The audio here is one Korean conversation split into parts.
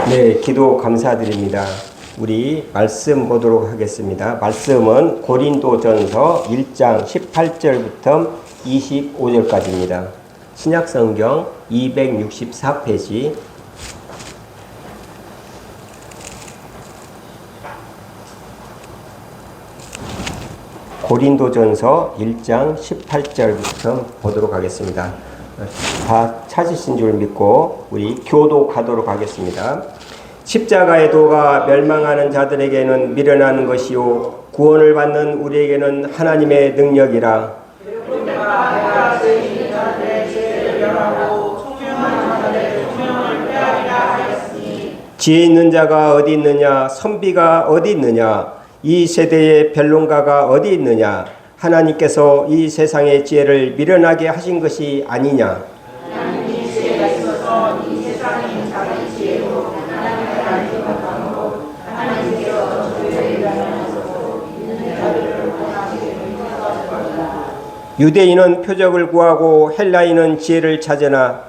네, 기도 감사드립니다. 우리 말씀 보도록 하겠습니다. 말씀은 고린도전서 1장 18절부터 25절까지입니다. 신약성경 264페이지. 고린도전서 1장 18절부터 보도록 하겠습니다. 다 찾으신 줄 믿고 우리 교독하도록 하겠습니다. 십자가의 도가 멸망하는 자들에게는 미련한 것이요 구원을 받는 우리에게는 하나님의 능력이라. 지혜 있는 자가 어디 있느냐? 선비가 어디 있느냐? 이 세대의 변론가가 어디 있느냐? 하나님께서 이 세상의 지혜를 미련하게 하신 것이 아니냐? 하나님이 지혜가 있어서 이 세상의 자기 지혜로 하나님을 알지 못하므로 하나님께서 저희를 위하여서 있는 자들을 원하시게 하셨습니다. 유대인은 표적을 구하고 헬라인은 지혜를 찾으나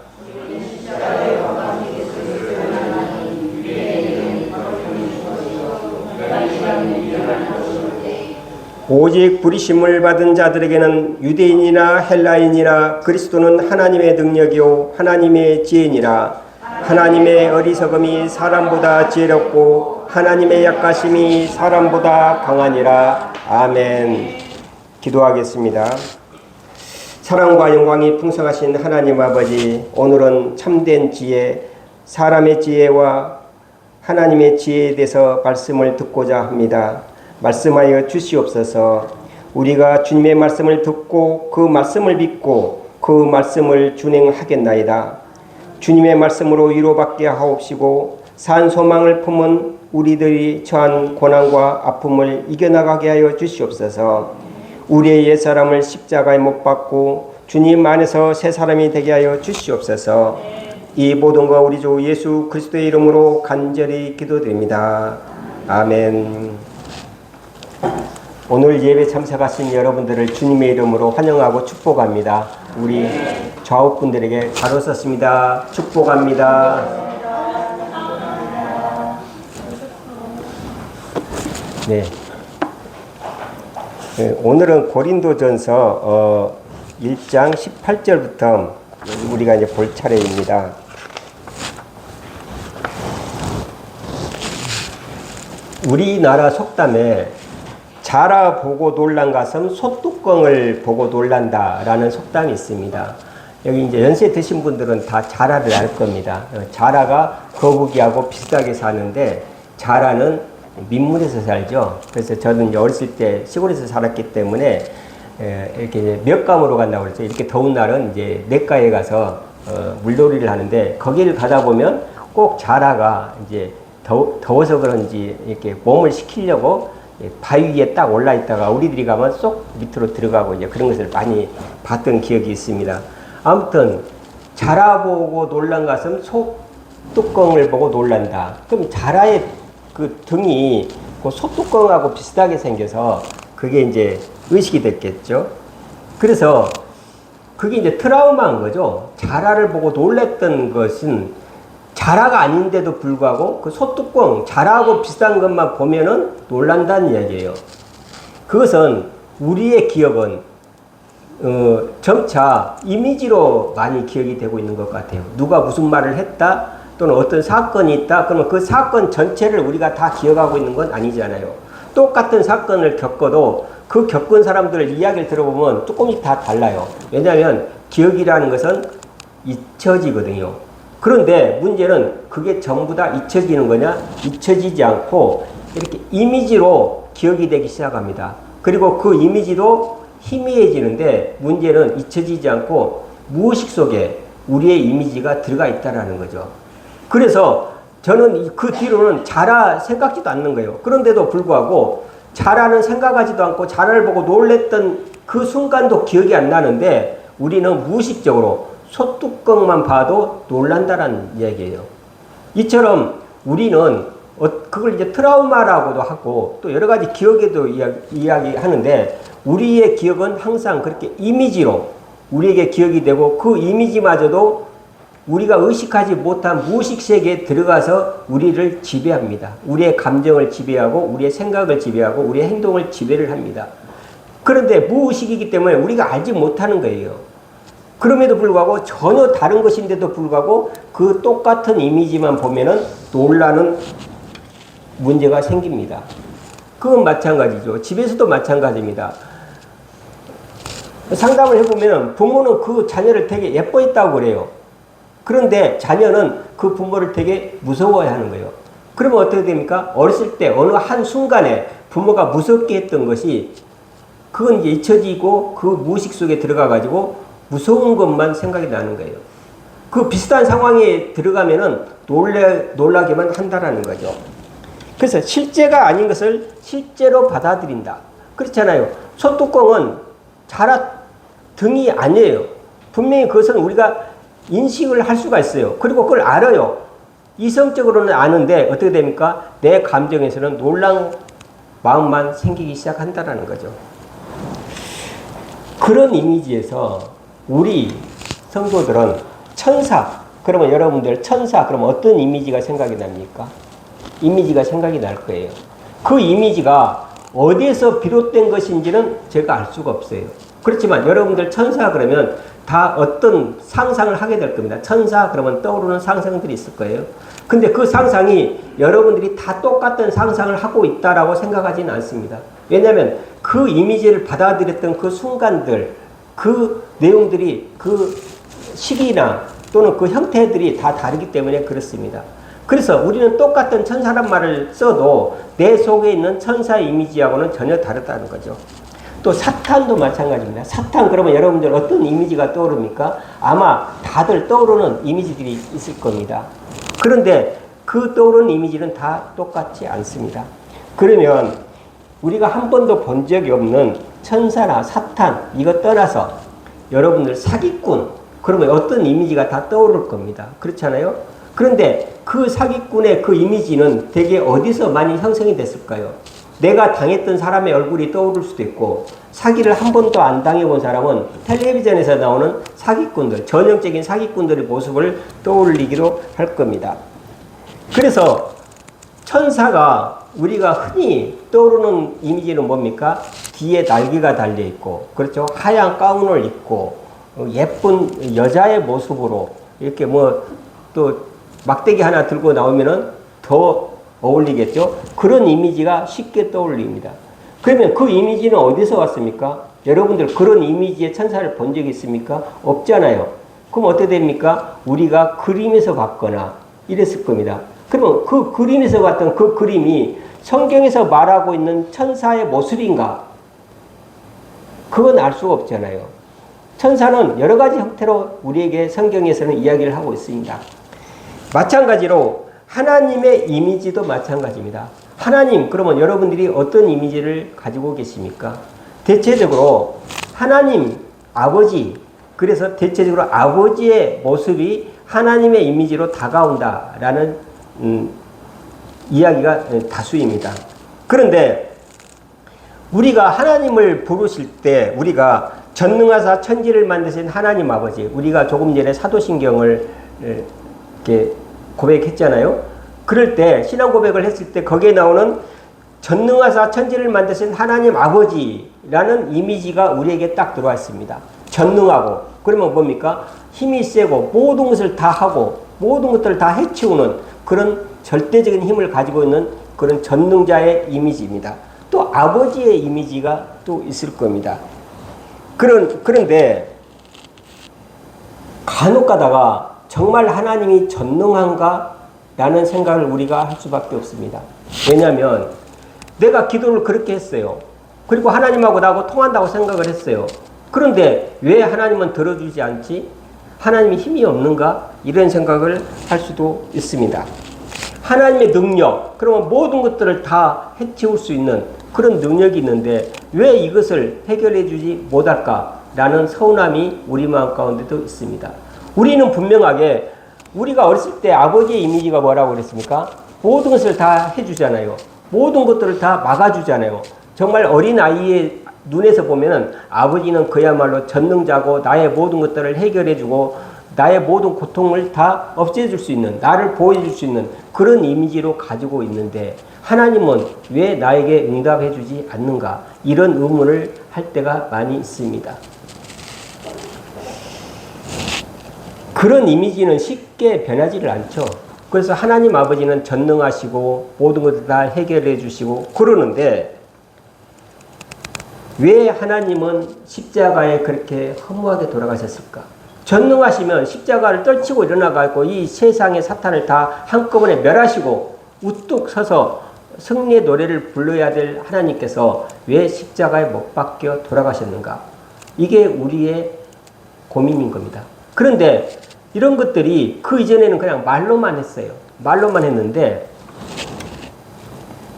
오직 부르심을 받은 자들에게는 유대인이나 헬라인이나 그리스도는 하나님의 능력이요 하나님의 지혜니라. 하나님의 어리석음이 사람보다 지혜롭고 하나님의 약하심이 사람보다 강하니라. 아멘. 기도하겠습니다. 사랑과 영광이 풍성하신 하나님 아버지, 오늘은 참된 지혜, 사람의 지혜와 하나님의 지혜에 대해서 말씀을 듣고자 합니다. 말씀하여 주시옵소서. 우리가 주님의 말씀을 듣고 그 말씀을 믿고 그 말씀을 준행하겠나이다. 주님의 말씀으로 위로받게 하옵시고 산 소망을 품은 우리들이 처한 고난과 아픔을 이겨나가게 하여 주시옵소서. 우리의 옛사람을 십자가에 못 박고 주님 안에서 새 사람이 되게 하여 주시옵소서. 이 모든 거 우리 주 예수 그리스도의 이름으로 간절히 기도드립니다. 아멘. 오늘 예배 참석하신 여러분들을 주님의 이름으로 환영하고 축복합니다. 우리 좌우분들에게 잘 오셨습니다. 축복합니다. 네. 오늘은 고린도전서 1장 18절부터 우리가 이제 볼 차례입니다. 우리나라 속담에 자라 보고 놀란 가슴 소뚜껑을 보고 놀란다라는 속담이 있습니다. 여기 이제 연세 드신 분들은 다 자라를 알 겁니다. 자라가 거북이하고 비슷하게 사는데 자라는 민물에서 살죠. 그래서 저는 어렸을 때 시골에서 살았기 때문에 이렇게 몇감으로 간다고 그랬죠. 이렇게 더운 날은 이제 냇가에 가서 물놀이를 하는데 거기를 가다 보면 꼭 자라가 이제 더워서 그런지 이렇게 몸을 식히려고 바위 위에 딱 올라 있다가 우리들이 가면 쏙 밑으로 들어가고 이제 그런 것을 많이 봤던 기억이 있습니다. 아무튼 자라보고 놀란 가슴 소뚜껑을 보고 놀란다. 그럼 자라의 그 등이 그 소뚜껑하고 비슷하게 생겨서 그게 이제 의식이 됐겠죠. 그래서 그게 이제 트라우마인 거죠. 자라를 보고 놀랬던 것은 자라가 아닌데도 불구하고 그 소뚜껑, 자라하고 비슷한 것만 보면은 놀란다는 이야기예요. 그것은 우리의 기억은 점차 이미지로 많이 기억이 되고 있는 것 같아요. 누가 무슨 말을 했다 또는 어떤 사건이 있다 그러면 그 사건 전체를 우리가 다 기억하고 있는 건 아니잖아요. 똑같은 사건을 겪어도 그 겪은 사람들 이야기를 들어보면 조금씩 다 달라요. 왜냐하면 기억이라는 것은 잊혀지거든요. 그런데 문제는 그게 전부 다 잊혀지는 거냐? 잊혀지지 않고 이렇게 이미지로 기억이 되기 시작합니다. 그리고 그 이미지도 희미해지는데 문제는 잊혀지지 않고 무의식 속에 우리의 이미지가 들어가 있다는 거죠. 그래서 저는 그 뒤로는 자라 생각지도 않는 거예요. 그런데도 불구하고 자라는 생각하지도 않고 자라를 보고 놀랬던 그 순간도 기억이 안 나는데 우리는 무의식적으로 소뚜껑만 봐도 놀란다는 이야기예요. 이처럼 우리는 그걸 이제 트라우마라고도 하고 또 여러 가지 기억에도 이야기하는데 우리의 기억은 항상 그렇게 이미지로 우리에게 기억이 되고 그 이미지마저도 우리가 의식하지 못한 무의식 세계에 들어가서 우리를 지배합니다. 우리의 감정을 지배하고 우리의 생각을 지배하고 우리의 행동을 지배를 합니다. 그런데 무의식이기 때문에 우리가 알지 못하는 거예요. 그럼에도 불구하고 전혀 다른 것인데도 불구하고 그 똑같은 이미지만 보면은 놀라는 문제가 생깁니다. 그건 마찬가지죠. 집에서도 마찬가지입니다. 상담을 해보면 부모는 그 자녀를 되게 예뻐했다고 그래요. 그런데 자녀는 그 부모를 되게 무서워하는 거예요. 그러면 어떻게 됩니까? 어렸을 때 어느 한순간에 부모가 무섭게 했던 것이 그건 이제 잊혀지고 그 무의식 속에 들어가가지고 무서운 것만 생각이 나는 거예요. 그 비슷한 상황에 들어가면은 놀라게만 한다라는 거죠. 그래서 실제가 아닌 것을 실제로 받아들인다. 그렇잖아요. 소뚜껑은 등이 아니에요. 분명히 그것은 우리가 인식을 할 수가 있어요. 그리고 그걸 알아요. 이성적으로는 아는데 어떻게 됩니까? 내 감정에서는 놀란 마음만 생기기 시작한다는 거죠. 그런 이미지에서 우리 성도들은 천사, 그러면 여러분들 천사, 그러면 어떤 이미지가 생각이 납니까? 이미지가 생각이 날 거예요. 그 이미지가 어디에서 비롯된 것인지는 제가 알 수가 없어요. 그렇지만 여러분들 천사 그러면 다 어떤 상상을 하게 될 겁니다. 천사 그러면 떠오르는 상상들이 있을 거예요. 근데 그 상상이 여러분들이 다 똑같은 상상을 하고 있다라고 생각하지는 않습니다. 왜냐하면 그 이미지를 받아들였던 그 순간들, 그 내용들이 그 시기나 또는 그 형태들이 다 다르기 때문에 그렇습니다. 그래서 우리는 똑같은 천사란 말을 써도 내 속에 있는 천사의 이미지하고는 전혀 다르다는 거죠. 또 사탄도 마찬가지입니다. 사탄 그러면 여러분들 어떤 이미지가 떠오릅니까? 아마 다들 떠오르는 이미지들이 있을 겁니다. 그런데 그 떠오르는 이미지는 다 똑같지 않습니다. 그러면 우리가 한 번도 본 적이 없는 천사나 사탄 이거 떠나서 여러분들 사기꾼 그러면 어떤 이미지가 다 떠오를 겁니다. 그렇잖아요? 그런데 그 사기꾼의 그 이미지는 대개 어디서 많이 형성이 됐을까요? 내가 당했던 사람의 얼굴이 떠오를 수도 있고 사기를 한 번도 안 당해본 사람은 텔레비전에서 나오는 사기꾼들, 전형적인 사기꾼들의 모습을 떠올리기도 할 겁니다. 그래서 천사가 우리가 흔히 떠오르는 이미지는 뭡니까? 뒤에 날개가 달려있고 그렇죠? 하얀 가운을 입고 예쁜 여자의 모습으로 이렇게 또 막대기 하나 들고 나오면은 더 어울리겠죠? 그런 이미지가 쉽게 떠올립니다. 그러면 그 이미지는 어디서 왔습니까? 여러분들 그런 이미지의 천사를 본 적이 있습니까? 없잖아요. 그럼 어떻게 됩니까? 우리가 그림에서 봤거나 이랬을 겁니다. 그러면 그 그림에서 봤던 그 그림이 성경에서 말하고 있는 천사의 모습인가? 그건 알 수가 없잖아요. 천사는 여러 가지 형태로 우리에게 성경에서는 이야기를 하고 있습니다. 마찬가지로 하나님의 이미지도 마찬가지입니다. 하나님, 그러면 여러분들이 어떤 이미지를 가지고 계십니까? 대체적으로 하나님, 아버지, 그래서 대체적으로 아버지의 모습이 하나님의 이미지로 다가온다라는 이야기가 다수입니다. 그런데 우리가 하나님을 부르실 때 우리가 전능하사 천지를 만드신 하나님 아버지, 우리가 조금 전에 사도신경을 이렇게 고백했잖아요. 그럴 때 신앙 고백을 했을 때 거기에 나오는 전능하사 천지를 만드신 하나님 아버지라는 이미지가 우리에게 딱 들어와 있습니다. 전능하고 그러면 뭡니까? 힘이 세고 모든 것을 다 하고 모든 것들을 다 해치우는 그런 절대적인 힘을 가지고 있는 그런 전능자의 이미지입니다. 또 아버지의 이미지가 또 있을 겁니다. 그런데 간혹 가다가 정말 하나님이 전능한가? 라는 생각을 우리가 할 수밖에 없습니다. 왜냐하면 내가 기도를 그렇게 했어요. 그리고 하나님하고 나하고 통한다고 생각을 했어요. 그런데 왜 하나님은 들어주지 않지? 하나님이 힘이 없는가? 이런 생각을 할 수도 있습니다. 하나님의 능력, 그러면 모든 것들을 다 해치울 수 있는 그런 능력이 있는데 왜 이것을 해결해 주지 못할까? 라는 서운함이 우리 마음 가운데도 있습니다. 우리는 분명하게 우리가 어렸을 때 아버지의 이미지가 뭐라고 그랬습니까? 모든 것을 다 해주잖아요. 모든 것들을 다 막아주잖아요. 정말 어린아이의 눈에서 보면은 아버지는 그야말로 전능자고 나의 모든 것들을 해결해주고 나의 모든 고통을 다 없애줄 수 있는, 나를 보호해줄 수 있는 그런 이미지로 가지고 있는데 하나님은 왜 나에게 응답해주지 않는가? 이런 의문을 할 때가 많이 있습니다. 그런 이미지는 쉽게 변하지를 않죠. 그래서 하나님 아버지는 전능하시고 모든 것을 다 해결해 주시고 그러는데 왜 하나님은 십자가에 그렇게 허무하게 돌아가셨을까? 전능하시면 십자가를 떨치고 일어나가고 이 세상의 사탄을 다 한꺼번에 멸하시고 우뚝 서서 승리의 노래를 불러야 될 하나님께서 왜 십자가에 못 박혀 돌아가셨는가? 이게 우리의 고민인 겁니다. 그런데 이런 것들이 그 이전에는 그냥 말로만 했어요. 말로만 했는데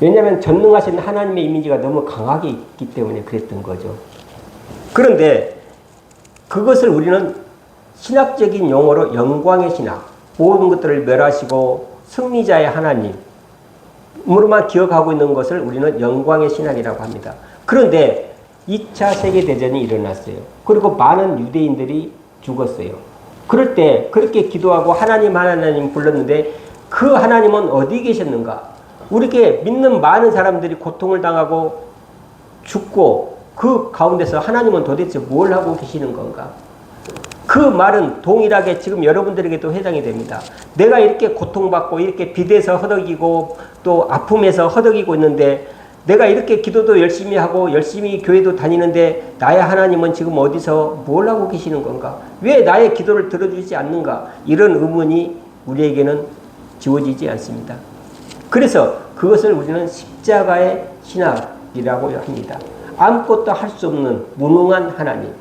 왜냐하면 전능하신 하나님의 이미지가 너무 강하게 있기 때문에 그랬던 거죠. 그런데 그것을 우리는 신학적인 용어로 영광의 신학, 모든 것들을 멸하시고 승리자의 하나님으로만 기억하고 있는 것을 우리는 영광의 신학이라고 합니다. 그런데 2차 세계대전이 일어났어요. 그리고 많은 유대인들이 죽었어요. 그럴 때 그렇게 기도하고 하나님 하나님 불렀는데 그 하나님은 어디 계셨는가? 우리에게 믿는 많은 사람들이 고통을 당하고 죽고 그 가운데서 하나님은 도대체 뭘 하고 계시는 건가? 그 말은 동일하게 지금 여러분들에게도 해당이 됩니다. 내가 이렇게 고통받고 이렇게 비대서 허덕이고 또 아픔에서 허덕이고 있는데 내가 이렇게 기도도 열심히 하고 열심히 교회도 다니는데 나의 하나님은 지금 어디서 뭘 하고 계시는 건가? 왜 나의 기도를 들어주지 않는가? 이런 의문이 우리에게는 지워지지 않습니다. 그래서 그것을 우리는 십자가의 신학이라고 합니다. 아무것도 할 수 없는 무능한 하나님.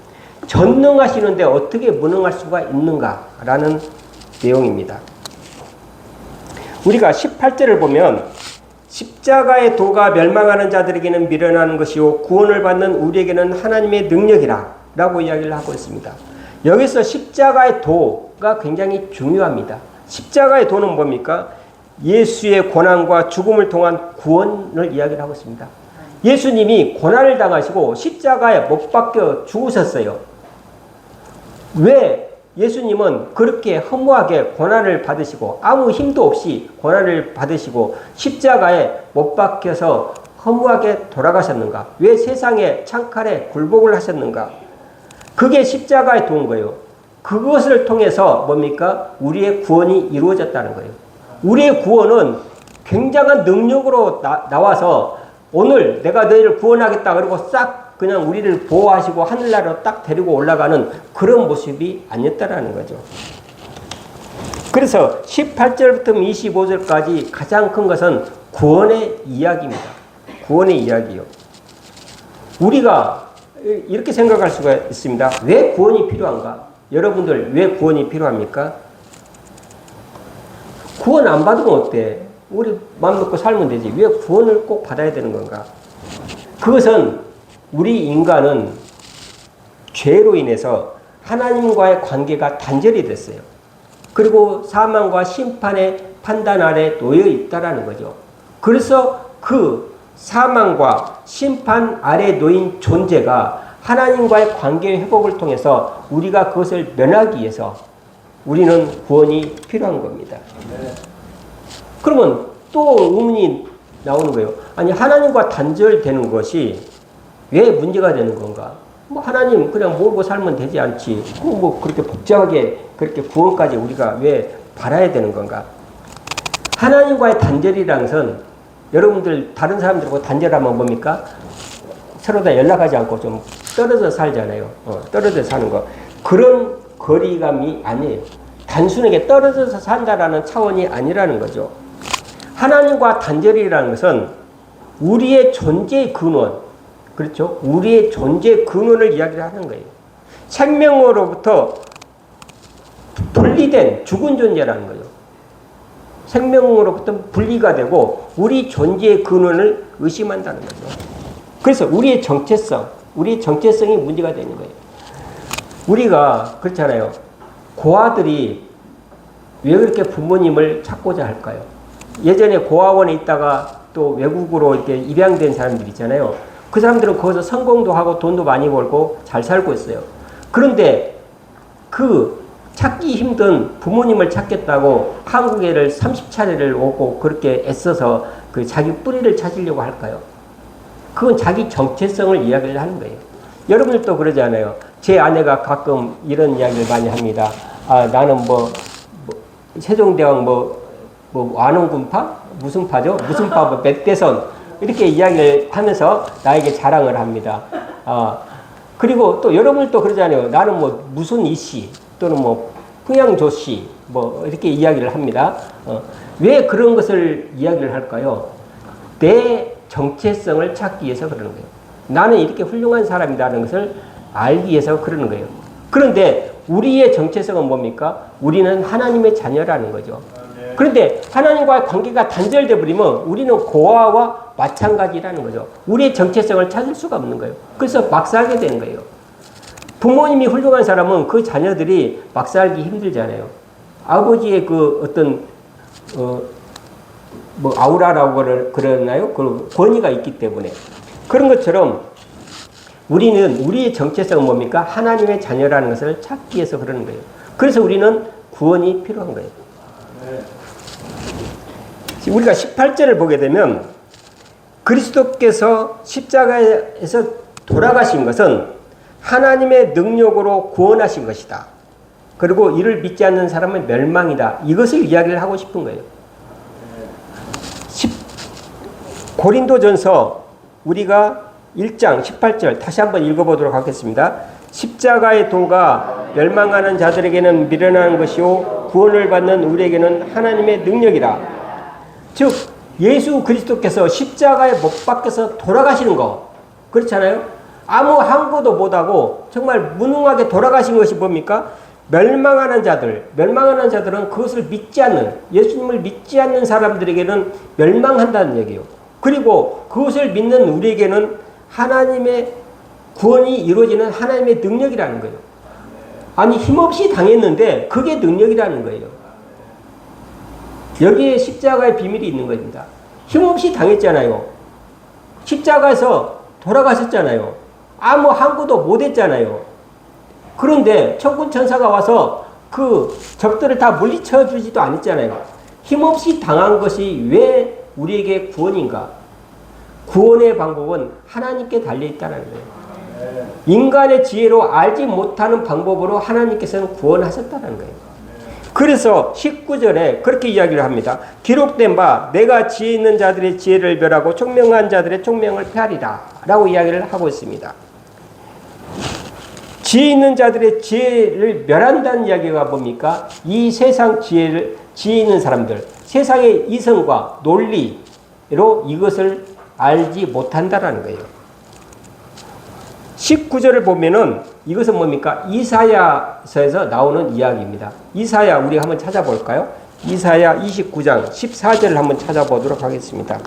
전능하시는데 어떻게 무능할 수가 있는가라는 내용입니다. 우리가 18절을 보면 십자가의 도가 멸망하는 자들에게는 미련한 것이요 구원을 받는 우리에게는 하나님의 능력이라 라고 이야기를 하고 있습니다. 여기서 십자가의 도가 굉장히 중요합니다. 십자가의 도는 뭡니까? 예수의 고난과 죽음을 통한 구원을 이야기를 하고 있습니다. 예수님이 고난을 당하시고 십자가에 못 박혀 죽으셨어요. 왜 예수님은 그렇게 허무하게 고난을 받으시고 아무 힘도 없이 고난을 받으시고 십자가에 못 박혀서 허무하게 돌아가셨는가? 왜 세상의 창칼에 굴복을 하셨는가? 그게 십자가의 도인 거예요. 그것을 통해서 뭡니까? 우리의 구원이 이루어졌다는 거예요. 우리의 구원은 굉장한 능력으로 나와서 오늘 내가 너희를 구원하겠다 그러고 싹 그냥 우리를 보호하시고 하늘나라로 딱 데리고 올라가는 그런 모습이 아니었다라는 거죠. 그래서 18절부터 25절까지 가장 큰 것은 구원의 이야기입니다. 구원의 이야기요. 우리가 이렇게 생각할 수가 있습니다. 왜 구원이 필요한가? 여러분들 왜 구원이 필요합니까? 구원 안 받으면 어때? 우리 마음 놓고 살면 되지. 왜 구원을 꼭 받아야 되는 건가? 그것은 우리 인간은 죄로 인해서 하나님과의 관계가 단절이 됐어요. 그리고 사망과 심판의 판단 아래 놓여 있다라는 거죠. 그래서 그 사망과 심판 아래 놓인 존재가 하나님과의 관계 회복을 통해서 우리가 그것을 면하기 위해서 우리는 구원이 필요한 겁니다. 그러면 또 의문이 나오는 거예요. 아니 하나님과 단절되는 것이 왜 문제가 되는 건가? 뭐 하나님 그냥 모르고 살면 되지 않지. 뭐 그렇게 복잡하게 그렇게 구원까지 우리가 왜 바라야 되는 건가? 하나님과의 단절이라는 것은 여러분들 다른 사람들하고 단절하면 뭡니까? 서로 다 연락하지 않고 좀 떨어져 살잖아요. 떨어져 사는 거. 그런 거리감이 아니에요. 단순하게 떨어져서 산다라는 차원이 아니라는 거죠. 하나님과 단절이라는 것은 우리의 존재의 근원, 그렇죠? 우리의 존재의 근원을 이야기를 하는 거예요. 생명으로부터 분리된 죽은 존재라는 거예요. 생명으로부터 분리가 되고 우리 존재의 근원을 의심한다는 거죠. 그래서 우리의 정체성이 문제가 되는 거예요. 우리가 그렇잖아요. 고아들이 왜 그렇게 부모님을 찾고자 할까요? 예전에 고아원에 있다가 또 외국으로 이렇게 입양된 사람들 있잖아요. 그 사람들은 거기서 성공도 하고 돈도 많이 벌고 잘 살고 있어요. 그런데 그 찾기 힘든 부모님을 찾겠다고 한국에를 30차례를 오고 그렇게 애써서 그 자기 뿌리를 찾으려고 할까요? 그건 자기 정체성을 이야기를 하는 거예요. 여러분들도 그러잖아요. 제 아내가 가끔 이런 이야기를 많이 합니다. 아, 나는 세종대왕 완원군파? 무슨 파죠? 무슨 파, 백대선. 이렇게 이야기를 하면서 나에게 자랑을 합니다. 그리고 또 여러분들도 그러잖아요. 나는 무슨 이씨, 또는 흥양조씨, 이렇게 이야기를 합니다. 왜 그런 것을 이야기를 할까요? 내 정체성을 찾기 위해서 그러는 거예요. 나는 이렇게 훌륭한 사람이라는 것을 알기 위해서 그러는 거예요. 그런데 우리의 정체성은 뭡니까? 우리는 하나님의 자녀라는 거죠. 그런데 하나님과의 관계가 단절돼 버리면 우리는 고아와 마찬가지라는 거죠. 우리의 정체성을 찾을 수가 없는 거예요. 그래서 막 살게 되는 거예요. 부모님이 훌륭한 사람은 그 자녀들이 막 살기 힘들잖아요. 아버지의 그 어떤 아우라라고 그러나요? 그 권위가 있기 때문에. 그런 것처럼 우리는 우리의 정체성은 뭡니까? 하나님의 자녀라는 것을 찾기 위해서 그러는 거예요. 그래서 우리는 구원이 필요한 거예요. 우리가 18절을 보게 되면 그리스도께서 십자가에서 돌아가신 것은 하나님의 능력으로 구원하신 것이다. 그리고 이를 믿지 않는 사람은 멸망이다. 이것을 이야기를 하고 싶은 거예요. 고린도전서 우리가 1장 18절 다시 한번 읽어보도록 하겠습니다. 십자가의 도가 멸망하는 자들에게는 미련한 것이요 구원을 받는 우리에게는 하나님의 능력이라. 즉 예수 그리스도께서 십자가에 못 박혀서 돌아가시는 거 그렇잖아요. 아무 항거도 못하고 정말 무능하게 돌아가신 것이 뭡니까? 멸망하는 자들은 그것을 믿지 않는, 예수님을 믿지 않는 사람들에게는 멸망한다는 얘기예요. 그리고 그것을 믿는 우리에게는 하나님의 구원이 이루어지는 하나님의 능력이라는 거예요. 아니 힘없이 당했는데 그게 능력이라는 거예요. 여기에 십자가의 비밀이 있는 겁니다. 힘없이 당했잖아요. 십자가에서 돌아가셨잖아요. 아무 항구도 못했잖아요. 그런데 천군 천사가 와서 그 적들을 다 물리쳐 주지도 않았잖아요. 힘없이 당한 것이 왜 우리에게 구원인가? 구원의 방법은 하나님께 달려있다는 거예요. 인간의 지혜로 알지 못하는 방법으로 하나님께서는 구원하셨다는 거예요. 그래서 19절에 그렇게 이야기를 합니다. 기록된 바 내가 지혜 있는 자들의 지혜를 멸하고 총명한 자들의 총명을 폐하리라 라고 이야기를 하고 있습니다. 지혜 있는 자들의 지혜를 멸한다는 이야기가 뭡니까? 이 세상 지혜 있는 사람들, 세상의 이성과 논리로 이것을 알지 못한다라는 거예요. 19절을 보면은 이것은 뭡니까? 이사야서에서 나오는 이야기입니다. 이사야 우리 한번 찾아볼까요? 이사야 29장 14절을 한번 찾아보도록 하겠습니다.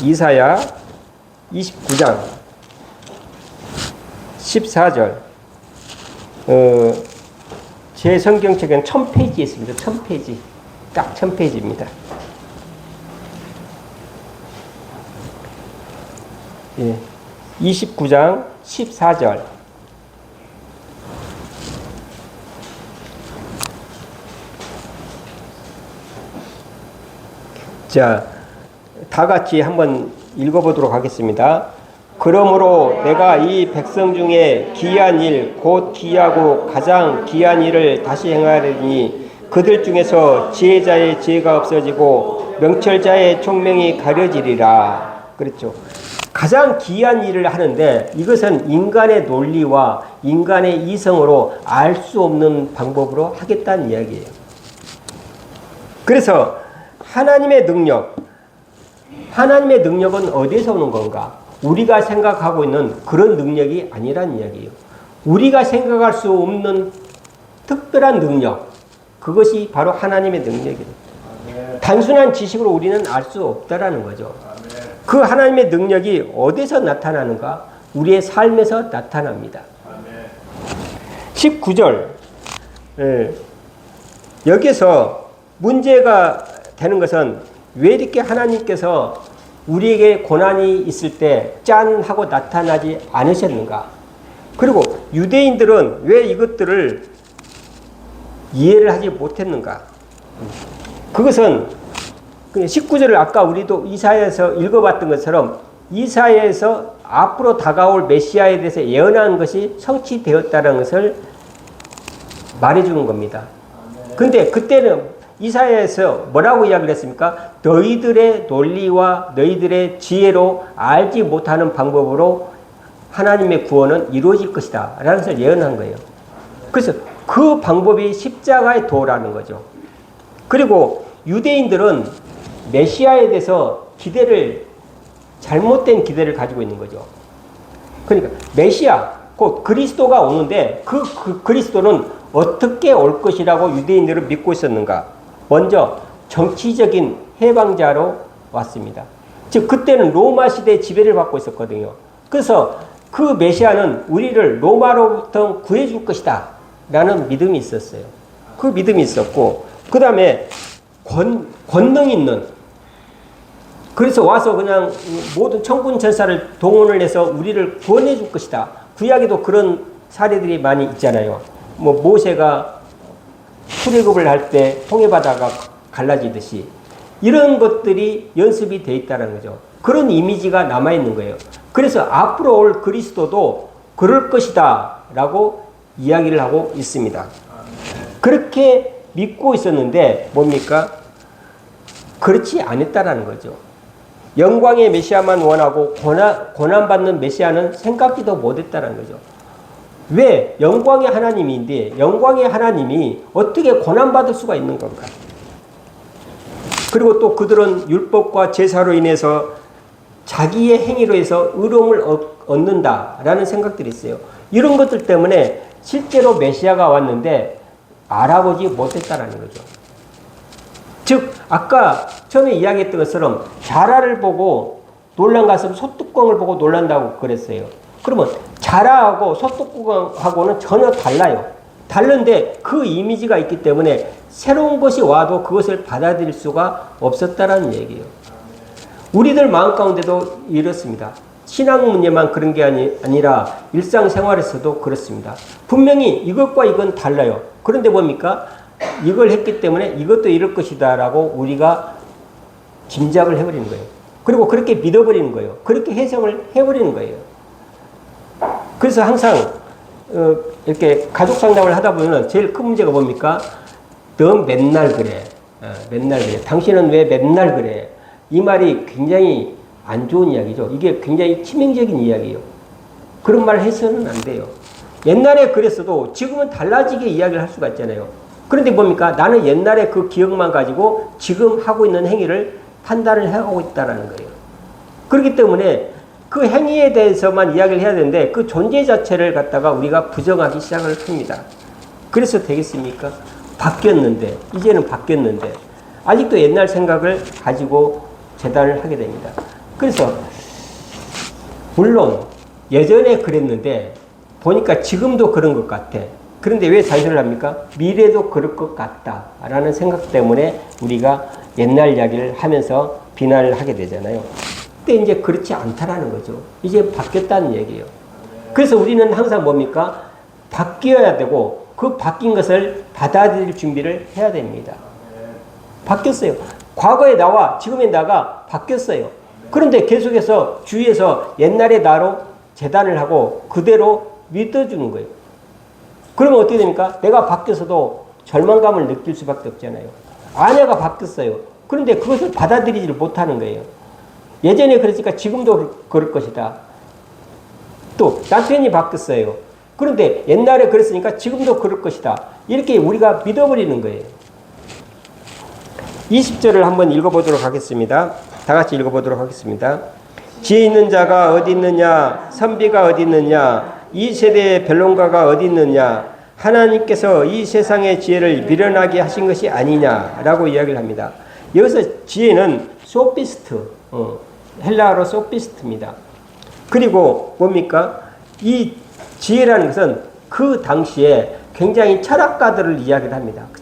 이사야 29장 14절 제 성경책엔 1000페이지에 있습니다. 1000페이지 딱 1000페이지입니다. 예, 29장 14절 자, 다 같이 한번 읽어보도록 하겠습니다. 그러므로 내가 이 백성 중에 기이한 일, 곧 기이하고 가장 기이한 일을 다시 행하리니 그들 중에서 지혜자의 지혜가 없어지고 명철자의 총명이 가려지리라. 그렇죠. 가장 기이한 일을 하는데 이것은 인간의 논리와 인간의 이성으로 알 수 없는 방법으로 하겠다는 이야기예요. 그래서 하나님의 능력은 어디에서 오는 건가? 우리가 생각하고 있는 그런 능력이 아니란 이야기예요. 우리가 생각할 수 없는 특별한 능력, 그것이 바로 하나님의 능력이에요. 단순한 지식으로 우리는 알 수 없다라는 거죠. 그 하나님의 능력이 어디서 나타나는가? 우리의 삶에서 나타납니다. 19절 여기서 문제가 되는 것은 왜 이렇게 하나님께서 우리에게 고난이 있을 때 짠 하고 나타나지 않으셨는가? 그리고 유대인들은 왜 이것들을 이해를 하지 못했는가? 그것은 19절을 아까 우리도 이사야에서 읽어봤던 것처럼 이사야에서 앞으로 다가올 메시아에 대해서 예언한 것이 성취되었다는 것을 말해주는 겁니다. 근데 그때는 이사야에서 뭐라고 이야기를 했습니까? 너희들의 논리와 너희들의 지혜로 알지 못하는 방법으로 하나님의 구원은 이루어질 것이다 라는 것을 예언한 거예요. 그래서 그 방법이 십자가의 도라는 거죠. 그리고 유대인들은 메시아에 대해서 잘못된 기대를 가지고 있는 거죠. 그러니까 메시아, 곧 그리스도가 오는데 그 그리스도는 어떻게 올 것이라고 유대인들은 믿고 있었는가? 먼저 정치적인 해방자로 왔습니다. 즉 그때는 로마 시대의 지배를 받고 있었거든요. 그래서 그 메시아는 우리를 로마로부터 구해줄 것이다 라는 믿음이 있었어요. 그 믿음이 있었고 그 다음에 권능 있는, 그래서 와서 그냥 모든 천군 천사를 동원을 해서 우리를 구원해 줄 것이다. 구약에도 그런 사례들이 많이 있잖아요. 뭐 모세가 출애굽을 할 때 홍해바다가 갈라지듯이 이런 것들이 연습이 돼 있다는 거죠. 그런 이미지가 남아 있는 거예요. 그래서 앞으로 올 그리스도도 그럴 것이다 라고 이야기를 하고 있습니다. 그렇게 믿고 있었는데 뭡니까? 그렇지 않았다라는 거죠. 영광의 메시아만 원하고 고난받는 메시아는 생각지도 못했다는 거죠. 왜? 영광의 하나님인데 영광의 하나님이 어떻게 고난받을 수가 있는 건가? 그리고 또 그들은 율법과 제사로 인해서 자기의 행위로 해서 의로움을 얻는다라는 생각들이 있어요. 이런 것들 때문에 실제로 메시아가 왔는데 알아보지 못했다라는 거죠. 즉 아까 처음에 이야기했던 것처럼 자라를 보고 놀란 가슴 소뚜껑을 보고 놀란다고 그랬어요. 그러면 자라하고 소뚜껑하고는 전혀 달라요. 다른데 그 이미지가 있기 때문에 새로운 것이 와도 그것을 받아들일 수가 없었다라는 얘기예요. 우리들 마음 가운데도 이렇습니다. 신앙 문제만 그런 게 아니라 일상생활에서도 그렇습니다. 분명히 이것과 이건 달라요. 그런데 뭡니까? 이걸 했기 때문에 이것도 이럴 것이다 라고 우리가 짐작을 해버리는 거예요. 그리고 그렇게 믿어버리는 거예요. 그렇게 해석을 해버리는 거예요. 그래서 항상 이렇게 가족 상담을 하다 보면 제일 큰 문제가 뭡니까? 너 맨날 그래. 맨날 그래. 당신은 왜 맨날 그래? 이 말이 굉장히 안 좋은 이야기죠. 이게 굉장히 치명적인 이야기예요. 그런 말 해서는 안 돼요. 옛날에 그랬어도 지금은 달라지게 이야기를 할 수가 있잖아요. 그런데 뭡니까? 나는 옛날에 그 기억만 가지고 지금 하고 있는 행위를 판단을 하고 있다는 거예요. 그렇기 때문에 그 행위에 대해서만 이야기를 해야 되는데 그 존재 자체를 갖다가 우리가 부정하기 시작을 합니다. 그래서 되겠습니까? 바뀌었는데, 이제는 바뀌었는데 아직도 옛날 생각을 가지고 재단을 하게 됩니다. 그래서 물론 예전에 그랬는데 보니까 지금도 그런 것 같아. 그런데 왜 자신을 합니까? 미래도 그럴 것 같다라는 생각 때문에 우리가 옛날 이야기를 하면서 비난을 하게 되잖아요. 근데 이제 그렇지 않다라는 거죠. 이제 바뀌었다는 얘기예요. 그래서 우리는 항상 뭡니까? 바뀌어야 되고 그 바뀐 것을 받아들일 준비를 해야 됩니다. 바뀌었어요. 과거의 나와 지금의 나가 바뀌었어요. 그런데 계속해서 주위에서 옛날의 나로 재단을 하고 그대로 믿어주는 거예요. 그러면 어떻게 됩니까? 내가 바뀌어서도 절망감을 느낄 수밖에 없잖아요. 아내가 바뀌었어요. 그런데 그것을 받아들이지를 못하는 거예요. 예전에 그랬으니까 지금도 그럴 것이다. 또 남편이 바뀌었어요. 그런데 옛날에 그랬으니까 지금도 그럴 것이다. 이렇게 우리가 믿어버리는 거예요. 20절을 한번 읽어보도록 하겠습니다. 다 같이 읽어보도록 하겠습니다. 지혜 있는 자가 어디 있느냐? 선비가 어디 있느냐? 이 세대의 변론가가 어디 있느냐? 하나님께서 이 세상의 지혜를 미련하게 하신 것이 아니냐라고 이야기를 합니다. 여기서 지혜는 소피스트, 헬라어로 소피스트입니다. 그리고 뭡니까? 이 지혜라는 것은 그 당시에 굉장히 철학가들을 이야기를 합니다. 그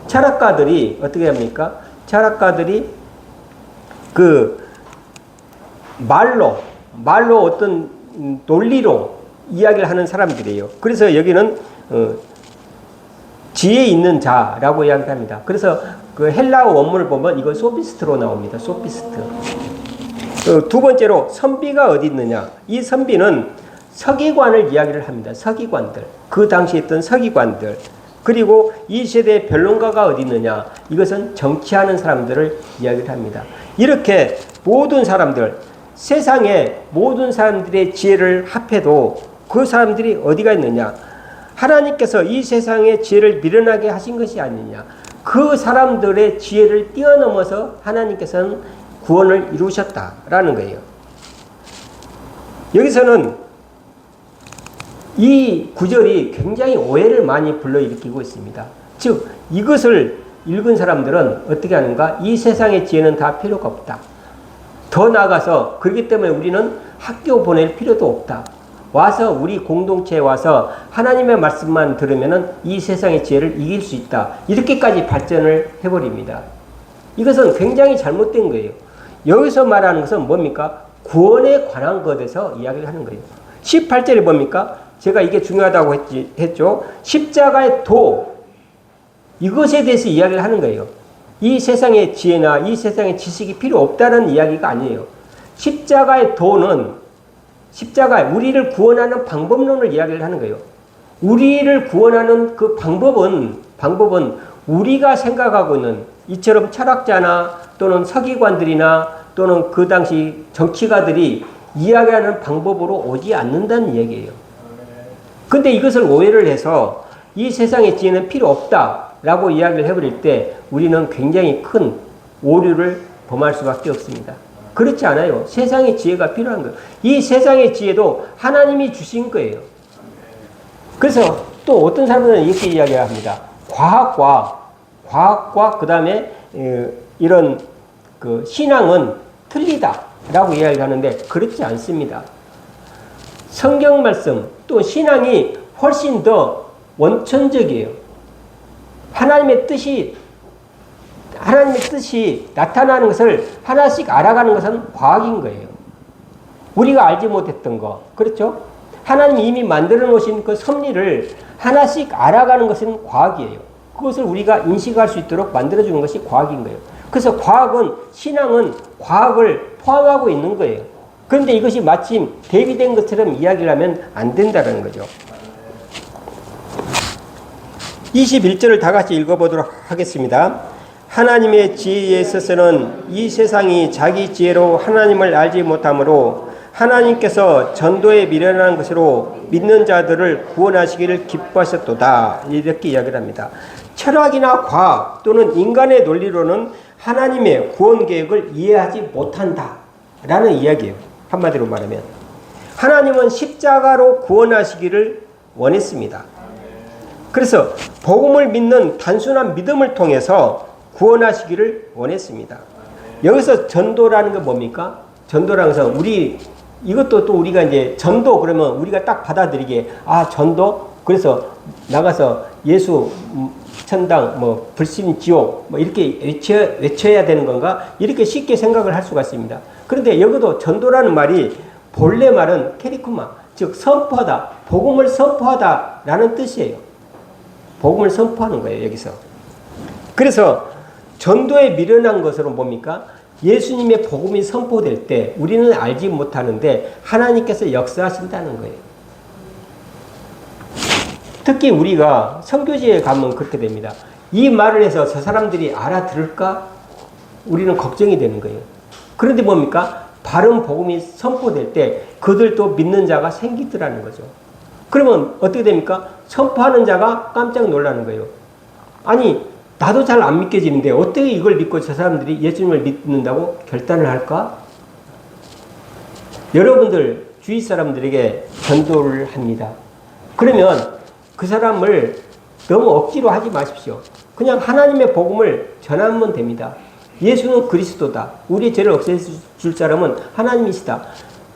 철학가들이 어떻게 합니까? 철학가들이 그 말로 어떤 논리로 이야기를 하는 사람들이에요. 그래서 여기는 지혜 있는 자라고 이야기를 합니다. 그래서 그 헬라어 원문을 보면 이거 소피스트로 나옵니다. 소피스트. 두 번째로 선비가 어디 있느냐. 이 선비는 서기관을 이야기를 합니다. 서기관들. 그 당시에 있던 서기관들. 그리고 이 시대의 변론가가 어디 있느냐. 이것은 정치하는 사람들을 이야기를 합니다. 이렇게 모든 사람들, 세상의 모든 사람들의 지혜를 합해도 그 사람들이 어디가 있느냐. 하나님께서 이 세상의 지혜를 미련하게 하신 것이 아니냐. 그 사람들의 지혜를 뛰어넘어서 하나님께서는 구원을 이루셨다라는 거예요. 여기서는 이 구절이 굉장히 오해를 많이 불러일으키고 있습니다. 즉 이것을 읽은 사람들은 어떻게 하는가? 이 세상의 지혜는 다 필요가 없다. 더 나아가서 그렇기 때문에 우리는 학교 보낼 필요도 없다. 와서 우리 공동체에 와서 하나님의 말씀만 들으면은 이 세상의 지혜를 이길 수 있다. 이렇게까지 발전을 해버립니다. 이것은 굉장히 잘못된 거예요. 여기서 말하는 것은 뭡니까? 구원에 관한 것에서 이야기를 하는 거예요. 18절에 뭡니까? 제가 이게 중요하다고 했죠. 십자가의 도, 이것에 대해서 이야기를 하는 거예요. 이 세상의 지혜나 이 세상의 지식이 필요 없다는 이야기가 아니에요. 십자가의 도는 십자가, 우리를 구원하는 방법론을 이야기를 하는 거예요. 우리를 구원하는 그 방법은 우리가 생각하고 있는 이처럼 철학자나 또는 서기관들이나 또는 그 당시 정치가들이 이야기하는 방법으로 오지 않는다는 얘기예요. 근데 이것을 오해를 해서 이 세상의 지혜는 필요 없다라고 이야기를 해버릴 때 우리는 굉장히 큰 오류를 범할 수밖에 없습니다. 그렇지 않아요. 세상의 지혜가 필요한 거예요. 이 세상의 지혜도 하나님이 주신 거예요. 그래서 또 어떤 사람들은 이렇게 이야기합니다. 과학과 그 다음에 이런 그 신앙은 틀리다라고 이야기하는데 그렇지 않습니다. 성경 말씀 또 신앙이 훨씬 더 원천적이에요. 하나님의 뜻이 나타나는 것을 하나씩 알아가는 것은 과학인 거예요. 우리가 알지 못했던 거, 그렇죠? 하나님이 이미 만들어 놓으신 그 섭리를 하나씩 알아가는 것은 과학이에요. 그것을 우리가 인식할 수 있도록 만들어주는 것이 과학인 거예요. 그래서 신앙은 과학을 포함하고 있는 거예요. 그런데 이것이 마침 대비된 것처럼 이야기를 하면 안 된다는 거죠. 21절을 다 같이 읽어보도록 하겠습니다. 하나님의 지혜에 있어서는 이 세상이 자기 지혜로 하나님을 알지 못하므로 하나님께서 전도에 미련한 것으로 믿는 자들을 구원하시기를 기뻐하셨도다. 이렇게 이야기를 합니다. 철학이나 과학 또는 인간의 논리로는 하나님의 구원 계획을 이해하지 못한다 라는 이야기예요. 한마디로 말하면 하나님은 십자가로 구원하시기를 원했습니다. 그래서 복음을 믿는 단순한 믿음을 통해서 구원하시기를 원했습니다. 여기서 전도라는 게 뭡니까? 전도라는 것은 이것도 또 우리가 이제 전도 그러면 우리가 딱 받아들이기에 전도? 그래서 나가서 예수 천당 불신 지옥 이렇게 외쳐야 되는 건가? 이렇게 쉽게 생각을 할 수가 있습니다. 그런데 여기도 전도라는 말이 본래 말은 캐리쿠마, 즉 선포하다, 복음을 선포하다라는 뜻이에요. 복음을 선포하는 거예요, 여기서. 그래서 전도에 미련한 것으로 뭡니까? 예수님의 복음이 선포될 때 우리는 알지 못하는데 하나님께서 역사하신다는 거예요. 특히 우리가 선교지에 가면 그렇게 됩니다. 이 말을 해서 저 사람들이 알아들을까? 우리는 걱정이 되는 거예요. 그런데 뭡니까? 바른 복음이 선포될 때 그들도 믿는 자가 생기더라는 거죠. 그러면 어떻게 됩니까? 선포하는 자가 깜짝 놀라는 거예요. 아니, 나도 잘 안 믿겨지는데 어떻게 이걸 믿고 저 사람들이 예수님을 믿는다고 결단을 할까? 여러분들 주위 사람들에게 전도를 합니다. 그러면 그 사람을 너무 억지로 하지 마십시오. 그냥 하나님의 복음을 전하면 됩니다. 예수는 그리스도다. 우리의 죄를 없애줄 사람은 하나님이시다.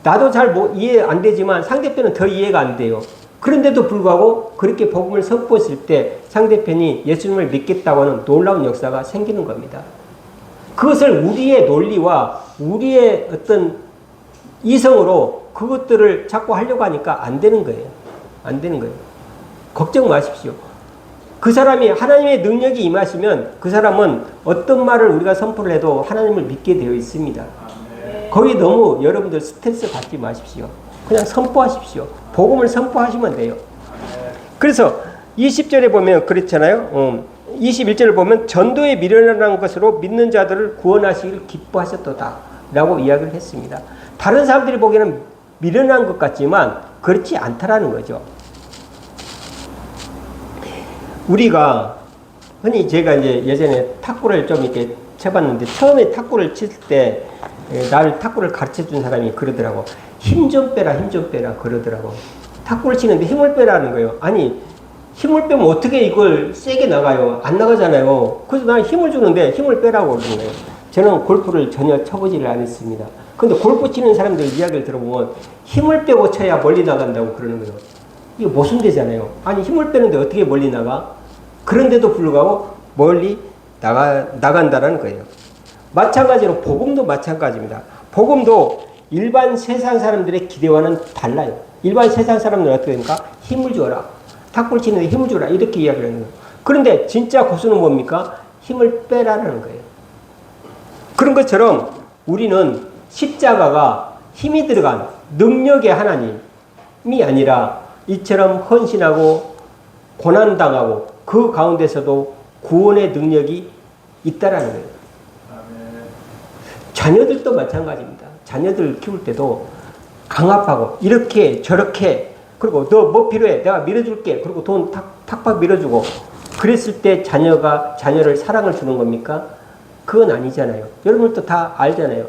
나도 잘 이해 안 되지만 상대편은 더 이해가 안 돼요. 그런데도 불구하고 그렇게 복음을 선포했을 때 상대편이 예수님을 믿겠다고 하는 놀라운 역사가 생기는 겁니다. 그것을 우리의 논리와 우리의 어떤 이성으로 그것들을 자꾸 하려고 하니까 안 되는 거예요. 안 되는 거예요. 걱정 마십시오. 그 사람이 하나님의 능력이 임하시면 그 사람은 어떤 말을 우리가 선포를 해도 하나님을 믿게 되어 있습니다. 거기 너무 여러분들 스트레스 받지 마십시오. 그냥 선포하십시오. 복음을 선포하시면 돼요. 그래서 20절에 보면 그렇잖아요. 21절을 보면 전도에 미련한 것으로 믿는 자들을 구원하시기를 기뻐하셨도다 라고 이야기를 했습니다. 다른 사람들이 보기에는 미련한 것 같지만 그렇지 않다라는 거죠. 우리가 흔히 제가 이제 예전에 탁구를 좀 이렇게 쳐봤는데 처음에 탁구를 칠 때 나를 탁구를 가르쳐 준 사람이 그러더라고. 힘 좀 빼라, 힘 좀 빼라 그러더라고. 탁구를 치는데 힘을 빼라는 거예요. 아니 힘을 빼면 어떻게 이걸 세게 나가요? 안 나가잖아요. 그래서 나는 힘을 주는데 힘을 빼라고 그러는 거예요. 저는 골프를 전혀 쳐보지를 않았습니다. 근데 골프 치는 사람들 이야기를 들어보면 힘을 빼고 쳐야 멀리 나간다고 그러는 거예요. 이게 모순되잖아요. 아니 힘을 빼는데 어떻게 멀리 나가? 그런데도 불구하고 멀리 나간다는 거예요. 마찬가지로 복음도 마찬가지입니다. 복음도 일반 세상 사람들의 기대와는 달라요. 일반 세상 사람들은 어떻게 됩니까? 힘을 줘라. 탁구를 치는데 힘을 줘라. 이렇게 이야기를 하는 거예요. 그런데 진짜 고수는 뭡니까? 힘을 빼라는 거예요. 그런 것처럼 우리는 십자가가 힘이 들어간 능력의 하나님이 아니라 이처럼 헌신하고 고난당하고 그 가운데서도 구원의 능력이 있다라는 거예요. 자녀들도 마찬가지입니다. 자녀들 키울 때도 강압하고 이렇게 저렇게 그리고 너 뭐 필요해? 내가 밀어줄게. 그리고 돈 탁탁 밀어주고 그랬을 때 자녀를 사랑을 주는 겁니까? 그건 아니잖아요. 여러분도 다 알잖아요.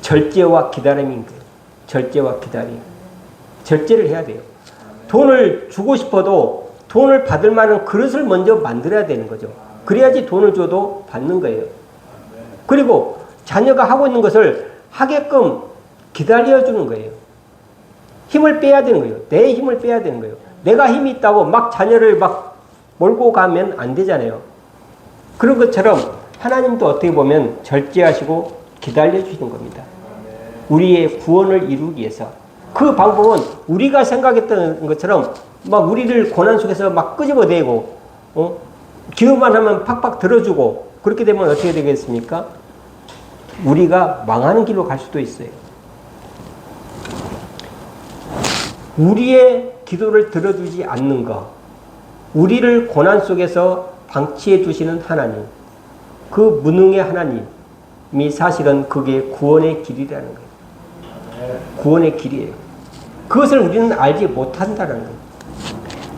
절제와 기다림인 거예요. 절제와 기다림. 절제를 해야 돼요. 돈을 주고 싶어도 돈을 받을 만한 그릇을 먼저 만들어야 되는 거죠. 그래야지 돈을 줘도 받는 거예요. 그리고 자녀가 하고 있는 것을 하게끔 기다려주는 거예요. 힘을 빼야 되는 거예요. 내 힘을 빼야 되는 거예요. 내가 힘이 있다고 막 자녀를 막 몰고 가면 안 되잖아요. 그런 것처럼 하나님도 어떻게 보면 절제하시고 기다려주시는 겁니다. 우리의 구원을 이루기 위해서. 그 방법은 우리가 생각했던 것처럼 막 우리를 고난 속에서 막 끄집어내고 기도만 하면 팍팍 들어주고 그렇게 되면 어떻게 되겠습니까? 우리가 망하는 길로 갈 수도 있어요. 우리의 기도를 들어주지 않는 것, 우리를 고난 속에서 방치해 주시는 하나님, 그 무능의 하나님이 사실은 그게 구원의 길이라는 거예요. 구원의 길이에요. 그것을 우리는 알지 못한다는 거예요.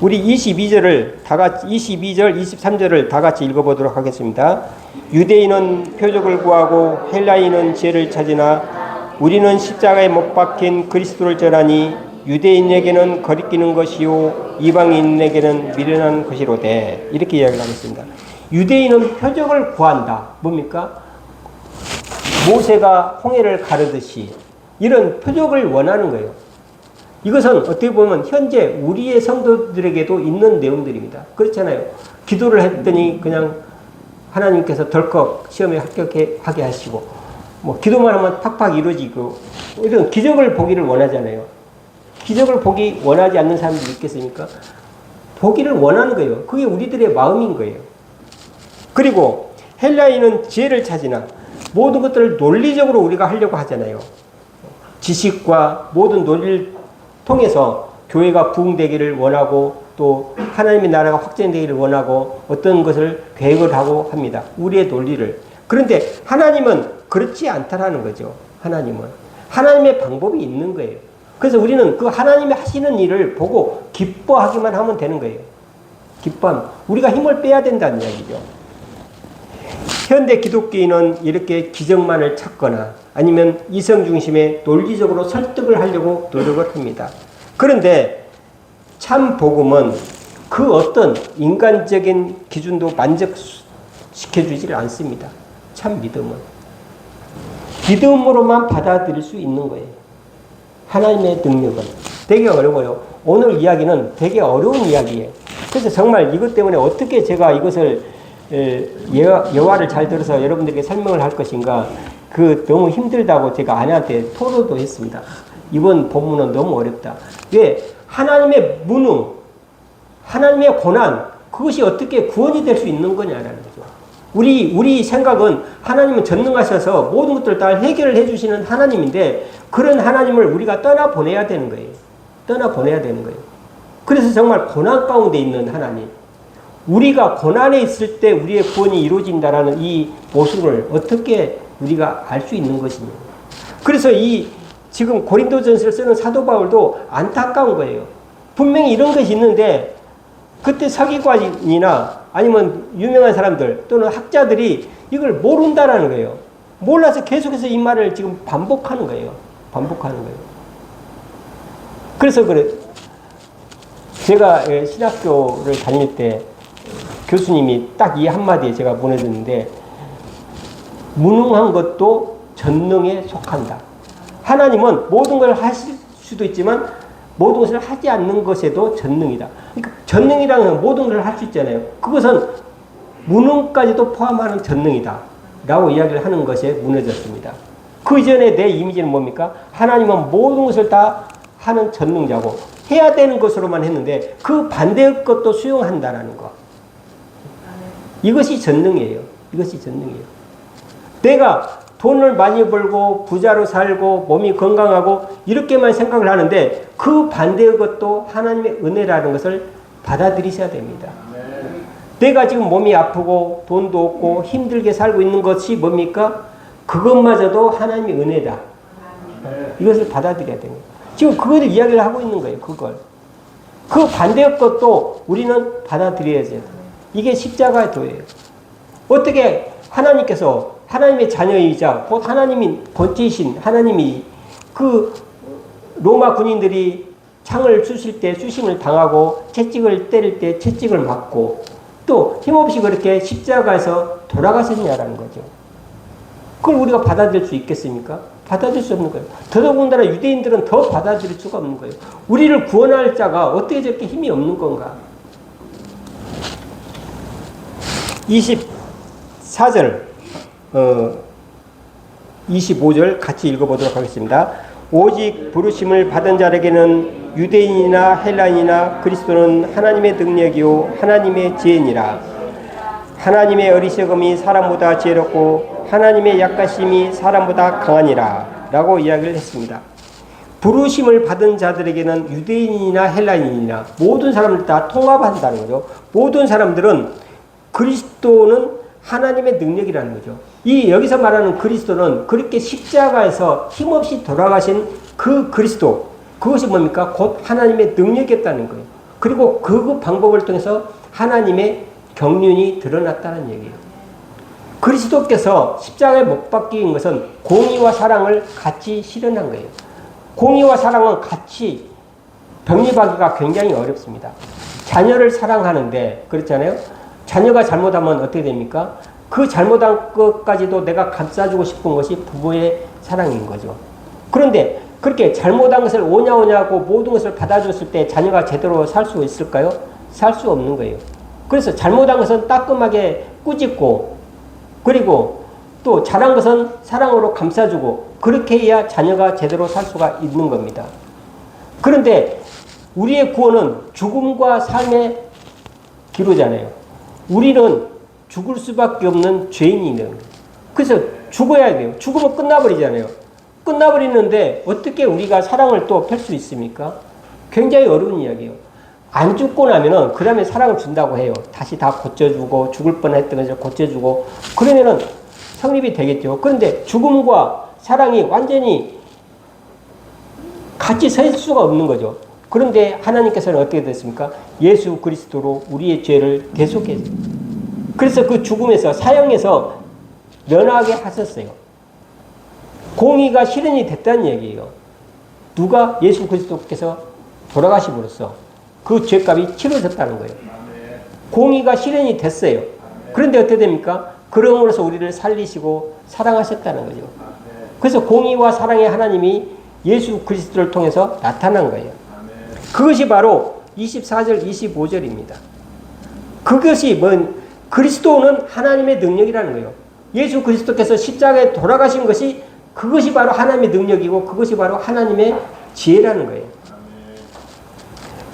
우리 22절, 23절을 다 같이 읽어보도록 하겠습니다. 유대인은 표적을 구하고 헬라인은 지혜를 찾으나 우리는 십자가에 못 박힌 그리스도를 전하니 유대인에게는 거리끼는 것이요 이방인에게는 미련한 것이로되 이렇게 이야기를 하겠습니다. 유대인은 표적을 구한다. 뭡니까? 모세가 홍해를 가르듯이 이런 표적을 원하는 거예요. 이것은 어떻게 보면 현재 우리의 성도들에게도 있는 내용들입니다. 그렇잖아요. 기도를 했더니 그냥 하나님께서 덜컥 시험에 합격하게 하시고 뭐 기도만 하면 팍팍 이루어지고 이런 기적을 보기를 원하잖아요. 기적을 보기 원하지 않는 사람들이 있겠습니까? 보기를 원하는 거예요. 그게 우리들의 마음인 거예요. 그리고 헬라인은 지혜를 찾으나 모든 것들을 논리적으로 우리가 하려고 하잖아요. 지식과 모든 논리를 통해서 교회가 부흥되기를 원하고 또 하나님의 나라가 확장되기를 원하고 어떤 것을 계획을 하고 합니다. 우리의 논리를. 그런데 하나님은 그렇지 않다라는 거죠. 하나님의 방법이 있는 거예요. 그래서 우리는 그 하나님이 하시는 일을 보고 기뻐하기만 하면 되는 거예요. 기뻐함. 우리가 힘을 빼야 된다는 이야기죠. 현대 기독교인은 이렇게 기적만을 찾거나 아니면 이성 중심의 논리적으로 설득을 하려고 노력을 합니다. 그런데 참 복음은 그 어떤 인간적인 기준도 만족시켜주지 않습니다. 참 믿음은. 믿음으로만 받아들일 수 있는 거예요. 하나님의 능력은. 되게 어려워요. 오늘 이야기는 되게 어려운 이야기예요. 그래서 정말 이것 때문에 어떻게 제가 이것을 여화를 잘 들어서 여러분들에게 설명을 할 것인가 그 너무 힘들다고 제가 아내한테 토로도 했습니다. 이번 본문은 너무 어렵다. 왜? 하나님의 무능, 하나님의 고난, 그것이 어떻게 구원이 될 수 있는 거냐라는 거죠. 우리 생각은 하나님은 전능하셔서 모든 것들을 다 해결을 해주시는 하나님인데 그런 하나님을 우리가 떠나보내야 되는 거예요. 떠나보내야 되는 거예요. 그래서 정말 고난 가운데 있는 하나님, 우리가 고난에 있을 때 우리의 구원이 이루어진다라는 이 모습을 어떻게 우리가 알 수 있는 것이냐. 그래서 이 지금 고린도전서를 쓰는 사도 바울도 안타까운 거예요. 분명히 이런 것이 있는데 그때 서기관이나 아니면 유명한 사람들 또는 학자들이 이걸 모른다라는 거예요. 몰라서 계속해서 이 말을 지금 반복하는 거예요. 반복하는 거예요. 그래서 그래. 제가 신학교를 다닐 때 교수님이 딱 이 한마디에 제가 보내줬는데 무능한 것도 전능에 속한다. 하나님은 모든 걸 하실 수도 있지만 모든 것을 하지 않는 것에도 전능이다. 그러니까 전능이라는 건 모든 걸 할 수 있잖아요. 그것은 무능까지도 포함하는 전능이다 라고 이야기를 하는 것에 무너졌습니다. 그 이전에 내 이미지는 뭡니까? 하나님은 모든 것을 다 하는 전능자고 해야 되는 것으로만 했는데 그 반대의 것도 수용한다라는 거. 이것이 전능이에요. 이것이 전능이에요. 내가 돈을 많이 벌고 부자로 살고 몸이 건강하고 이렇게만 생각을 하는데 그 반대의 것도 하나님의 은혜라는 것을 받아들이셔야 됩니다. 내가 지금 몸이 아프고 돈도 없고 힘들게 살고 있는 것이 뭡니까? 그것마저도 하나님의 은혜다. 이것을 받아들여야 됩니다. 지금 그걸 이야기를 하고 있는 거예요. 그걸. 그 반대의 것도 우리는 받아들여야 돼요. 이게 십자가의 도예요. 어떻게 하나님께서 하나님의 자녀이자 곧 하나님이 번째이신 하나님이 그 로마 군인들이 창을 쑤실 때 쑤심을 당하고 채찍을 때릴 때 채찍을 맞고 또 힘없이 그렇게 십자가에서 돌아가셨냐라는 거죠. 그걸 우리가 받아들일 수 있겠습니까? 받아들일 수 없는 거예요. 더더군다나 유대인들은 더 받아들일 수가 없는 거예요. 우리를 구원할 자가 어떻게 저렇게 힘이 없는 건가? 24절 25절 같이 읽어보도록 하겠습니다. 오직 부르심을 받은 자에게는 유대인이나 헬라인이나 그리스도는 하나님의 능력이요 하나님의 지혜니라. 하나님의 어리석음이 사람보다 지혜롭고 하나님의 약하심이 사람보다 강하니라 라고 이야기를 했습니다. 부르심을 받은 자들에게는 유대인이나 헬라인이나 모든 사람들 다 통합한다는 거죠. 모든 사람들은 그리스도는 하나님의 능력이라는 거죠. 이 여기서 말하는 그리스도는 그렇게 십자가에서 힘없이 돌아가신 그 그리스도, 그것이 뭡니까? 곧 하나님의 능력이었다는 거예요. 그리고 그 방법을 통해서 하나님의 경륜이 드러났다는 얘기예요. 그리스도께서 십자가에 못 박힌 것은 공의와 사랑을 같이 실현한 거예요. 공의와 사랑은 같이 병립하기가 굉장히 어렵습니다. 자녀를 사랑하는데 그렇잖아요. 자녀가 잘못하면 어떻게 됩니까? 그 잘못한 것까지도 내가 감싸주고 싶은 것이 부모의 사랑인 거죠. 그런데 그렇게 잘못한 것을 오냐오냐고 모든 것을 받아줬을 때 자녀가 제대로 살 수 있을까요? 살 수 없는 거예요. 그래서 잘못한 것은 따끔하게 꾸짖고 그리고 또 잘한 것은 사랑으로 감싸주고 그렇게 해야 자녀가 제대로 살 수가 있는 겁니다. 그런데 우리의 구원은 죽음과 삶의 기로잖아요. 우리는 죽을 수밖에 없는 죄인이에요. 그래서 죽어야 돼요. 죽으면 끝나버리잖아요. 끝나버리는데 어떻게 우리가 사랑을 또 펼 수 있습니까? 굉장히 어려운 이야기예요. 안 죽고 나면은 그 다음에 사랑을 준다고 해요. 다시 다 고쳐주고 죽을 뻔했던 것을 고쳐주고 그러면은 성립이 되겠죠. 그런데 죽음과 사랑이 완전히 같이 설 수가 없는 거죠. 그런데 하나님께서는 어떻게 됐습니까? 예수 그리스도로 우리의 죄를 대속해서 그래서 그 죽음에서 사형에서 면하게 하셨어요. 공의가 실현이 됐다는 얘기예요. 누가? 예수 그리스도께서 돌아가심으로써 그 죄값이 치러졌다는 거예요. 공의가 실현이 됐어요. 그런데 어떻게 됩니까? 그러므로서 우리를 살리시고 사랑하셨다는 거죠. 그래서 공의와 사랑의 하나님이 예수 그리스도를 통해서 나타난 거예요. 그것이 바로 24절 25절입니다. 그것이 그리스도는 하나님의 능력이라는 거예요. 예수 그리스도께서 십자가에 돌아가신 것이 그것이 바로 하나님의 능력이고 그것이 바로 하나님의 지혜라는 거예요.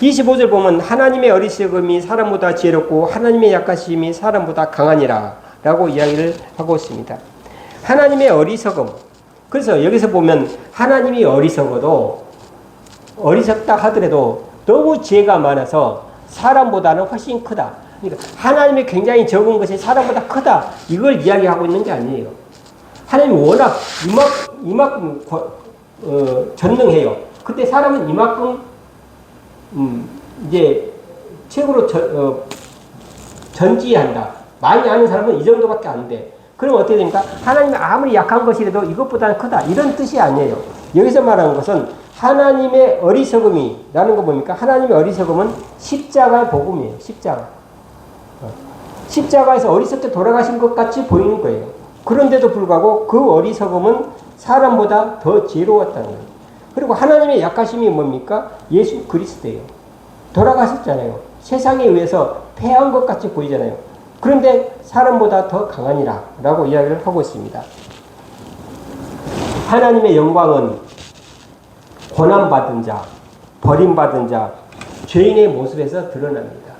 25절 보면 하나님의 어리석음이 사람보다 지혜롭고 하나님의 약하심이 사람보다 강하니라 라고 이야기를 하고 있습니다. 하나님의 어리석음. 그래서 여기서 보면 하나님이 어리석다 하더라도 너무 지혜가 많아서 사람보다는 훨씬 크다. 그러니까 하나님이 굉장히 적은 것이 사람보다 크다. 이걸 이야기하고 있는 게 아니에요. 하나님이 워낙 이만큼 전능해요. 그때 사람은 이만큼 이제 최고로 전지한다. 많이 아는 사람은 이 정도밖에 안 돼. 그럼 어떻게 됩니까? 하나님이 아무리 약한 것이라도 이것보다는 크다. 이런 뜻이 아니에요. 여기서 말하는 것은 하나님의 어리석음이라는 거 뭡니까? 하나님의 어리석음은 십자가의 복음이에요. 십자가에서 어리석게 돌아가신 것 같이 보이는 거예요. 그런데도 불구하고 그 어리석음은 사람보다 더 지혜로웠다는 거예요. 그리고 하나님의 약하심이 뭡니까? 예수 그리스도예요. 돌아가셨잖아요. 세상에 의해서 패한 것 같이 보이잖아요. 그런데 사람보다 더 강하니라 라고 이야기를 하고 있습니다. 하나님의 영광은 고난받은 자, 버림받은 자, 죄인의 모습에서 드러납니다.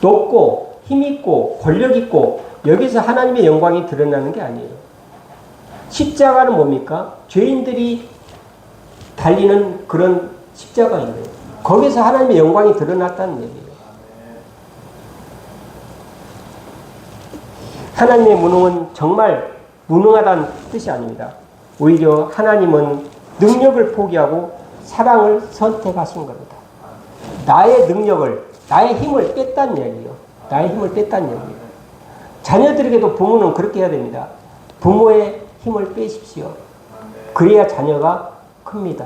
높고 힘있고 권력있고 여기서 하나님의 영광이 드러나는 게 아니에요. 십자가는 뭡니까? 죄인들이 달리는 그런 십자가인 거예요. 거기서 하나님의 영광이 드러났다는 얘기예요. 하나님의 무능은 정말 무능하다는 뜻이 아닙니다. 오히려 하나님은 능력을 포기하고 사랑을 선택하신 겁니다. 나의 능력을, 나의 힘을 뺐다는 얘기예요. 나의 힘을 뺐다는 얘기예요. 자녀들에게도 부모는 그렇게 해야 됩니다. 부모의 힘을 빼십시오. 그래야 자녀가 큽니다.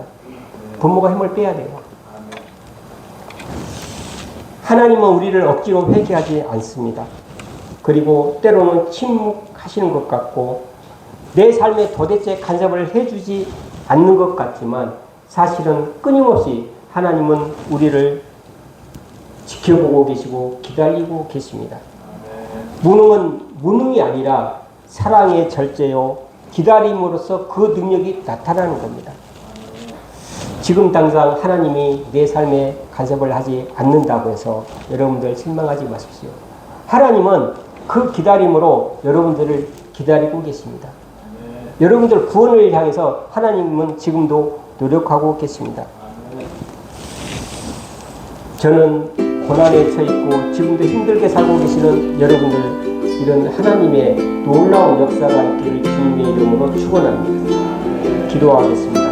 부모가 힘을 빼야 돼요. 하나님은 우리를 억지로 회개하지 않습니다. 그리고 때로는 침묵하시는 것 같고 내 삶에 도대체 간섭을 해주지 않는 것 같지만 사실은 끊임없이 하나님은 우리를 지켜보고 계시고 기다리고 계십니다. 무능은 무능이 아니라 사랑의 절제요 기다림으로써 그 능력이 나타나는 겁니다. 지금 당장 하나님이 내 삶에 간섭을 하지 않는다고 해서 여러분들 실망하지 마십시오. 하나님은 그 기다림으로 여러분들을 기다리고 계십니다. 여러분들 구원을 향해서 하나님은 지금도 노력하고 계십니다. 저는 고난에 처했고 지금도 힘들게 살고 계시는 여러분들 이런 하나님의 놀라운 역사가 있기를 주님의 이름으로 축원합니다. 기도하겠습니다.